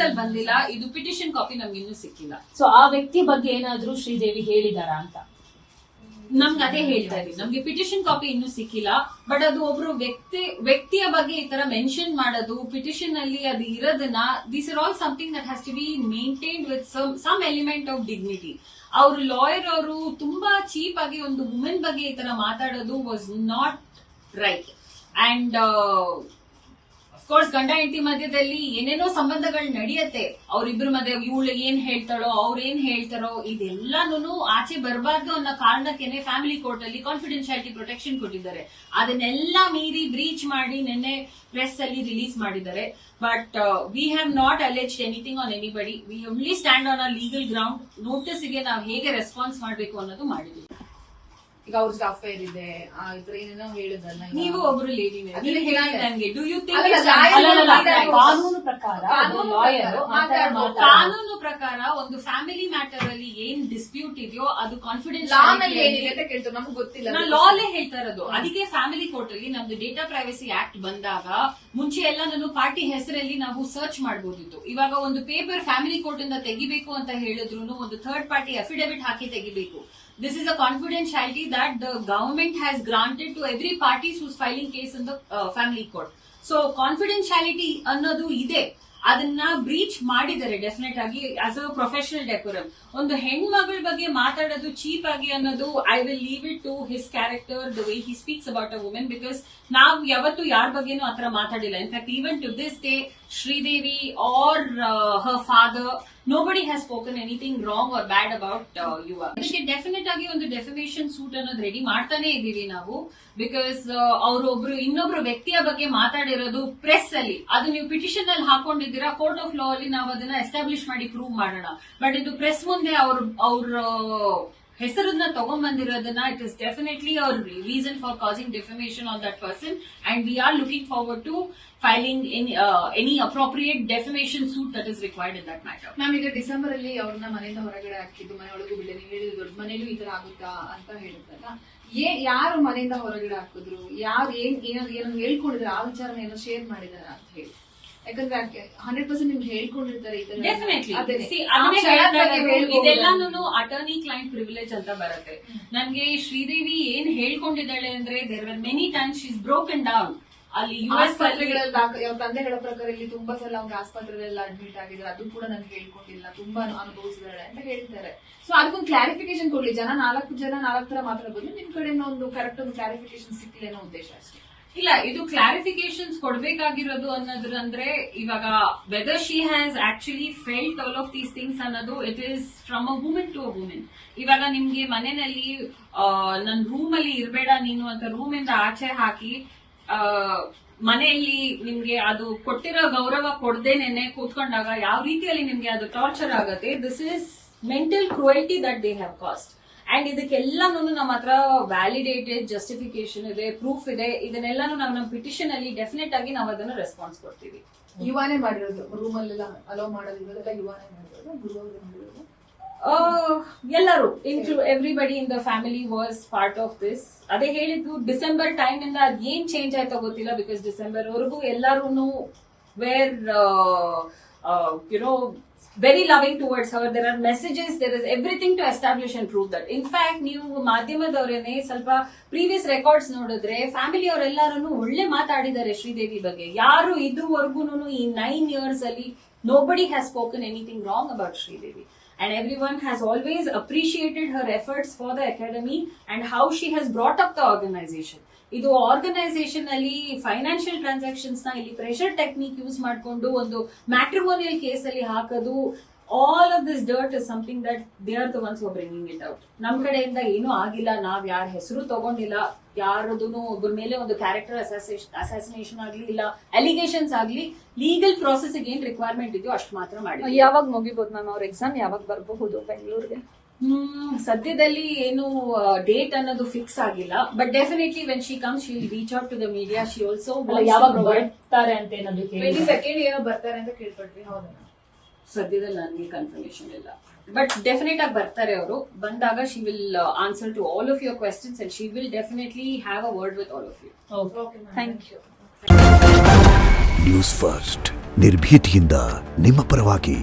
ಅಲ್ಲಿ ಬಂದಿಲ್ಲ. ಇದು ಪಿಟಿಷನ್ ಕಾಪಿ ನಮ್ಗೆ ಇನ್ನೂ ಸಿಕ್ಕಿಲ್ಲ. ಸೊ ಆ ವ್ಯಕ್ತಿ ಬಗ್ಗೆ ಏನಾದ್ರೂ ಶ್ರೀದೇವಿ ಹೇಳಿದಾರಾ ಅಂತ? ನಮ್ಗೆ ಅದೇ ಹೇಳ್ತಾ ಇದೀವಿ, ನಮ್ಗೆ ಪಿಟಿಷನ್ ಕಾಪಿ ಇನ್ನೂ ಸಿಕ್ಕಿಲ್ಲ. ಬಟ್ ಅದು ಒಬ್ರು ವ್ಯಕ್ತಿಯ ಬಗ್ಗೆ ಈ ತರ ಮೆನ್ಷನ್ ಮಾಡೋದು ಪಿಟಿಷನ್ ಅಲ್ಲಿ ಅದು ಇರೋದನ್ನ, this are all something that has to be maintained with some element of dignity. ಅವ್ರ ಲಾಯರ್ ಅವರು ತುಂಬಾ ಚೀಪ್ ಆಗಿ ಒಂದು ವುಮೆನ್ ಬಗ್ಗೆ ಈ ತರ ಮಾತಾಡೋದು was not right. And of course ಗಂಡ ಹೆಂಡತಿ ಮಧ್ಯದಲ್ಲಿ ಏನೇನೋ ಸಂಬಂಧಗಳು ನಡೆಯುತ್ತೆ. ಅವ್ರಿಬ್ರು ಮಧ್ಯೆ ಇವಳು ಏನ್ ಹೇಳ್ತಾಳೋ ಅವ್ರ ಏನ್ ಹೇಳ್ತಾರೋ ಇದೆಲ್ಲಾನು ಆಚೆ ಬರಬಾರ್ದು ಅನ್ನೋ ಕಾರಣಕ್ಕೇನೆ ಫ್ಯಾಮಿಲಿ ಕೋರ್ಟ್ ಅಲ್ಲಿ ಕಾನ್ಫಿಡೆನ್ಶಿಯಾಲಿಟಿ ಪ್ರೊಟೆಕ್ಷನ್ ಕೊಟ್ಟಿದ್ದಾರೆ. ಅದನ್ನೆಲ್ಲ ಮೀರಿ ಬ್ರೀಚ್ ಮಾಡಿ ನಿನ್ನೆ ಪ್ರೆಸ್ ಅಲ್ಲಿ ರಿಲೀಸ್ ಮಾಡಿದ್ದಾರೆ. But we have not alleged anything on anybody. We only stand on a legal ground. ನೋಟಿಸ್ಗೆ ನಾವು ಹೇಗೆ ರೆಸ್ಪಾನ್ಸ್ ಮಾಡಬೇಕು ಅನ್ನೋದು ಮಾಡಿದ್ವಿ. ಈಗ ಅವ್ರಿಗೆ ಅಫೇರ್ ಇದೆ ಏನೇನೋ ಹೇಳಿದ್ರಲ್ಲ, ನೀವು ಒಬ್ರು ಲೇಡಿ ನನಗೆ ಡೂ ಯು ಥಿಂಕ್ ಕಾನೂನು ಪ್ರಕಾರ ಕಾನೂನು ಪ್ರಕಾರ ಒಂದು ಫ್ಯಾಮಿಲಿ ಮ್ಯಾಟರ್ ಅಲ್ಲಿ ಏನ್ ಡಿಸ್ಪ್ಯೂಟ್ ಇದೆಯೋ ಅದು ಕಾನ್ಫಿಡೆನ್ಶಿಯಲ್ ಏನಿದೆ ಅಂತ ಕೇಳ್ತಾರೆ, ನಮ್ಗೆ ಗೊತ್ತಿಲ್ಲ. ನಾನು ಲಾಲೇ ಹೇಳ್ತಾ ಇರೋದು. ಅದಕ್ಕೆ ಫ್ಯಾಮಿಲಿ ಕೋರ್ಟ್ ಅಲ್ಲಿ ನಮ್ದು ಡೇಟಾ ಪ್ರೈವಸಿ ಆಕ್ಟ್ ಬಂದಾಗ ಮುಂಚೆ ಎಲ್ಲ ನಾನು ಪಾರ್ಟಿ ಹೆಸರಲ್ಲಿ ನಾವು ಸರ್ಚ್ ಮಾಡಬಹುದಿತ್ತು. ಇವಾಗ ಒಂದು ಪೇಪರ್ ಫ್ಯಾಮಿಲಿ ಕೋರ್ಟ್ ಇಂದ ತೆಗಿಬೇಕು ಅಂತ ಹೇಳಿದ್ರು ಒಂದು ಥರ್ಡ್ ಪಾರ್ಟಿ ಅಫಿಡವಿಟ್ ಹಾಕಿ ತೆಗಿಬೇಕು. This is a confidentiality that the government has granted to every party who's filing case in the family court. So confidentiality ಅನ್ನೋದು ಇದೆ, ಅದನ್ನ ಬ್ರೀಚ್ ಮಾಡಿದ್ದಾರೆ ಡೆಫಿನೆಟ್ ಆಗಿ ಆಸ್ ಅ ಪ್ರೊಫೆಷನಲ್ ಡೆಕೋರಮ್. ಒಂದು ಹೆಣ್ಮಗಳ ಬಗ್ಗೆ ಮಾತಾಡೋದು ಚೀಪ್ ಆಗಿ ಅನ್ನೋದು I will leave it to his character, the way he speaks about a women. Because ನಾವು ಯಾವತ್ತು ಯಾರ ಬಗ್ಗೆನೂ ಆತರ ಮಾತಾಡಿಲ್ಲ. In fact even to this day Sridevi or her father nobody has spoken anything wrong or bad about Yuva. ಇದಕ್ಕೆ definite ಆಗಿ ಒಂದು ಡೆಫಿಮೇಷನ್ suit ಅನ್ನೋದು ರೆಡಿ ಮಾಡ್ತಾನೆ ಇದೀವಿ ನಾವು. ಬಿಕಾಸ್ ಅವರೊಬ್ರು ಇನ್ನೊಬ್ರು ವ್ಯಕ್ತಿಯ ಬಗ್ಗೆ ಮಾತಾಡಿರೋದು ಪ್ರೆಸ್ ಅಲ್ಲಿ, ಅದು ನೀವು ಪಿಟಿಷನ್ ಅಲ್ಲಿ ಹಾಕೊಂಡಿದ್ದೀರಾ, ಕೋರ್ಟ್ ಆಫ್ ಲಾ ಅಲ್ಲಿ ನಾವು ಅದನ್ನ ಎಸ್ಟಾಬ್ಲಿಷ್ ಮಾಡಿ ಪ್ರೂವ್ ಮಾಡೋಣ. ಬಟ್ ಇದು ಪ್ರೆಸ್ ಮುಂದೆ ಅವ್ರ ಹೆಸರನ್ನ ತಗೊಂಡ್ಬಂದಿರೋದನ್ನ it is definitely our reason for causing defamation on that person. And we are looking forward to filing any appropriate defamation suit that is required in that matter. Ma'am, ಈಗ December ಅಲ್ಲಿ ಅವ್ರನ್ನ ಮನೆಯಿಂದ ಹೊರಗಡೆ ಹಾಕಿದ್ದು, ಮನೆಯೊಳಗೂ ಬಿಡಲಿ, ನೀವು ಹೇಳಿದ್ರು ದೊಡ್ಡ ಮನೇಲೂ ಈ ತರ ಆಗುತ್ತಾ ಅಂತ ಹೇಳಿದ್ರಲ್ಲ, ಯಾರು ಮನೆಯಿಂದ ಹೊರಗಡೆ ಹಾಕಿದ್ರು, ಯಾರು ಏನೋ ಹೇಳ್ಕೊಂಡಿದ್ರೆ ಆ ವಿಚಾರನ ಏನೋ ಶೇರ್ ಮಾಡಿದಾರ ಅಂತ ಹೇಳಿ? ಯಾಕಂದ್ರೆ 100% ನಿಮ್ಗೆ ಹೇಳ್ಕೊಂಡಿರ್ತಾರೆ ಈ ತರ. ಇದೆಲ್ಲಾನು ಅಟರ್ನಿ ಕ್ಲೈಂಟ್ ಪ್ರಿವಿಲೇಜ್ ಅಂತ ಬರುತ್ತೆ. ನನ್ಗೆ ಶ್ರೀದೇವಿ ಏನ್ ಹೇಳ್ಕೊಂಡಿದ್ದಾಳೆ ಅಂದ್ರೆ there are many times she is broken down. ಅಲ್ಲಿ ಯುಎಸ್ ತಂದೆ ಹೇಳೋ ಪ್ರಕಾರ ಇಲ್ಲಿ ತುಂಬಾ ಸಲ ಅವ್ರಿಗೆ ಆಸ್ಪತ್ರೆಲ್ಲ ಅಡ್ಮಿಟ್ ಆಗಿದ್ದಾರೆ, ಅದು ಕೂಡ ನನ್ಗೆ ಹೇಳ್ಕೊಂಡಿಲ್ಲ, ತುಂಬಾ ಅನುಭವಿಸಿದಾಳೆ ಅಂತ ಹೇಳ್ತಾರೆ. ಸೊ ಅದಕ್ಕೊಂದು ಕ್ಲಾರಿಫಿಕೇಶನ್ ಕೊಡ್ಲಿ. ನಾಲ್ಕು ತರ ಮಾತಾಡಬಹುದು, ನಿಮ್ ಕಡೆ ಒಂದು ಕರೆಕ್ಟ್ ಒಂದು ಕ್ಲಾರಿಫಿಕೇಶನ್ ಸಿಕ್ಕಿಲ್ಲ ಅನ್ನೋ ಉದ್ದೇಶ ಅಷ್ಟೇ. ಇಲ್ಲ, ಇದು ಕ್ಲಾರಿಫಿಕೇಶನ್ಸ್ ಕೊಡ್ಬೇಕಾಗಿರೋದು ಅನ್ನೋದ್ರಂದ್ರೆ ಇವಾಗ whether she has actually felt all of these things ಅನ್ನೋದು it is from a women to a women. ಇವಾಗ ನಿಮ್ಗೆ ಮನೆಯಲ್ಲಿ ನನ್ ರೂಮ್ ಅಲ್ಲಿ ಇರಬೇಡ ನೀನು ಅಂತ ರೂಮ್ ಇಂದ ಆಚೆ ಹಾಕಿ ಮನೆಯಲ್ಲಿ ನಿಮ್ಗೆ ಅದು ಕೊಟ್ಟಿರೋ ಗೌರವ ಕೊಡ್ದೇನೆ ಕೂತ್ಕೊಂಡಾಗ ಯಾವ ರೀತಿಯಲ್ಲಿ ನಿಮ್ಗೆ ಅದು ಟಾರ್ಚರ್ ಆಗುತ್ತೆ. This is mental cruelty that they have caused. And ಇದಕ್ಕೆಲ್ಲಾನು ನಮ್ಮ ಹತ್ರ ವ್ಯಾಲಿಡೇಟೆಡ್ ಜಸ್ಟಿಫಿಕೇಶನ್ ಇದೆ, ಪ್ರೂಫ್ ಇದೆ. ಇದನ್ನೆಲ್ಲಾನು ನಾವು ನಮ್ಮ ಪಿಟಿಷನ್ ಅಲ್ಲಿ ಡೆಫಿನೆಟ್ ಆಗಿ ನಾವು ಅದನ್ನ ರೆಸ್ಪಾನ್ಸ್ ಕೊಡ್ತೀವಿ. ಯುವಾನೇ ಮಾಡಿರೋದು, ರೂಮ್ ಅಲ್ಲೆಲ್ಲ ಅಲೋ ಮಾಡೋದು ಯುವಾನೇ ಮಾಡಿರೋದು, ಎಲ್ಲರೂ everybody in the family was part of this. ಅದೇ ಹೇಳಿದ್ದು ಡಿಸೆಂಬರ್ ಟೈಮ್ ಇಂದ ಅದ್ ಏನ್ ಚೇಂಜ್ ಆಯ್ತೋ ಗೊತ್ತಿಲ್ಲ. ಬಿಕಾಸ್ ಡಿಸೆಂಬರ್ ವರೆಗೂ ಎಲ್ಲರೂ wear very loving towards her. There are messages, there is everything to establish and prove that. In fact, ನೀವು ಮಾಧ್ಯಮದವರೇನೆ ಸ್ವಲ್ಪ ಪ್ರೀವಿಯಸ್ ರೆಕಾರ್ಡ್ಸ್ ನೋಡಿದ್ರೆ ಫ್ಯಾಮಿಲಿ ಅವರೆಲ್ಲರೂ ಒಳ್ಳೆ ಮಾತಾಡಿದ್ದಾರೆ ಶ್ರೀದೇವಿ ಬಗ್ಗೆ. ಯಾರು ಇದುವರೆಗೂ ಈ 9 years ಅಲ್ಲಿ nobody has spoken anything wrong about Sridevi. And everyone has always appreciated her efforts for the academy and how she has brought up the organization. ಇದು ಆರ್ಗನೈಸೇಷನ್ ಅಲ್ಲಿ ಫೈನಾನ್ಷಿಯಲ್ ಟ್ರಾನ್ಸಾಕ್ಷನ್ಸ್ ನ ಇಲ್ಲಿ ಪ್ರೆಷರ್ ಟೆಕ್ನಿಕ್ ಯೂಸ್ ಮಾಡಿಕೊಂಡು ಒಂದು matrimonial case ಅಲ್ಲಿ ಹಾಕೋದು, all of this dirt is something that they are the ones who bringing it out. ನಮ್ ಕಡೆಯಿಂದ ಏನೂ ಆಗಿಲ್ಲ, ನಾವ್ ಯಾರ ಹೆಸರು ತಗೊಂಡಿಲ್ಲ, ಯಾರದೂ ಒಬ್ಬರ ಮೇಲೆ ಒಂದು ಕ್ಯಾರೆಕ್ಟರ್ ಅಸಾಸಿನೇಷನ್ ಆಗ್ಲಿ ಇಲ್ಲ ಅಲಿಗೇಷನ್ಸ್ ಆಗ್ಲಿ, ಲೀಗಲ್ ಪ್ರಾಸೆಸ್ ಏನ್ ರಿಕ್ವೈರ್ಮೆಂಟ್ ಇದೆಯೋ ಅಷ್ಟು ಮಾತ್ರ ಮಾಡಿ. ಯಾವಾಗ ಮುಗಿಬಹುದು ಮ್ಯಾಮ್ ಅವ್ರ ಎಕ್ಸಾಮ್? ಯಾವಾಗ ಬರಬಹುದು ಬೆಂಗಳೂರಿಗೆ? ಸದ್ಯದಲ್ಲಿ ಏನು ಡೇಟ್ ಅನ್ನೋದು ಫಿಕ್ಸ್ ಆಗಿಲ್ಲ. But definitely when she comes she will reach out to the media. She also ಯಾವಾಗ ಬರ್ತಾರೆ ಅಂತ ಏನಾದ್ರು 22nd ಏನೋ ಬರ್ತಾರೆ ಅಂತ ಕೇಳ್ಪಟ್ವಿ, ಹೌದಾ? ಸದ್ಯದಲ್ಲಿ ನನಗೆ ಕನ್ಫರ್ಮೇಶನ್ ಇಲ್ಲ, ಬಟ್ ಡೆಫಿನೆಟ್ ಆಗಿ ಬರ್ತಾರೆ ಅವರು. ಬಂದಾಗ she will answer to all of your questions and she will definitely have a word with all of you. Thank you. News first ನಿರ್ಭೀತಿಯಿಂದ ನಿಮ್ಮ ಪರವಾಗಿ.